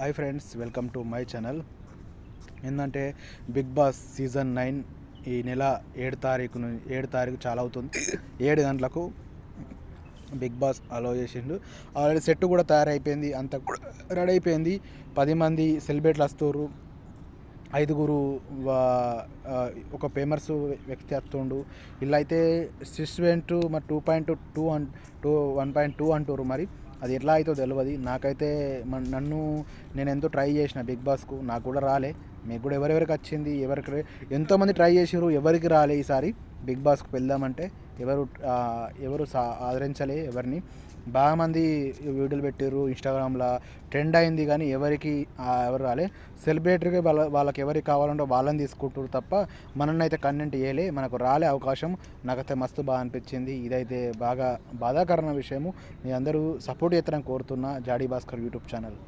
Hi friends, welcome to my channel. ఏంటంటే big boss season 9 ఈ నెల 7 తారీఖు చాలా అవుతుంది. 7 గంటలకు బిగ్ బాస్ అలో చేసిండు. ఆల్రెడీ సెట్ కూడా తయారైపోయింది, అంతా కూడా రెడీ అయిపోయింది. 10 మంది సెలబ్రిటీలు వస్తారు, 5గురు ఒక ఫేమస్ వ్యక్తి వస్తుండు. ఇలా అయితే 6.2 మరి 2.2 1.2 అంటారు. మరి అది ఎట్లా అవుతుందో తెలియదు నాకైతే. నేను ఎంతో ట్రై చేసిన బిగ్ బాస్కు, నాకు కూడా రాలే. మీకు కూడా ఎవరెవరికి వచ్చింది, ఎంతోమంది ట్రై చేసారు, ఎవరికి రాలే. ఈసారి బిగ్ బాస్కు వెళ్దామంటే ఎవరు ఆదరించలే ఎవరిని. బాగా మంది వీడియోలు పెట్టారు, ఇన్స్టాగ్రామ్లో ట్రెండ్ అయింది, కానీ ఎవరు రాలే. సెలబ్రిటీకి వాళ్ళకి ఎవరికి కావాలంటే వాళ్ళని తీసుకుంటారు తప్ప మనల్ని అయితే కంటెంట్ చేయలే, మనకు రాలే అవకాశం. నాకైతే మస్తు బాగా అనిపించింది. ఇదైతే బాగా బాధాకరమైన విషయము. మీ అందరూ సపోర్ట్ చేస్తారని కోరుతున్నా. జాడీ భాస్కర్ యూట్యూబ్ ఛానల్.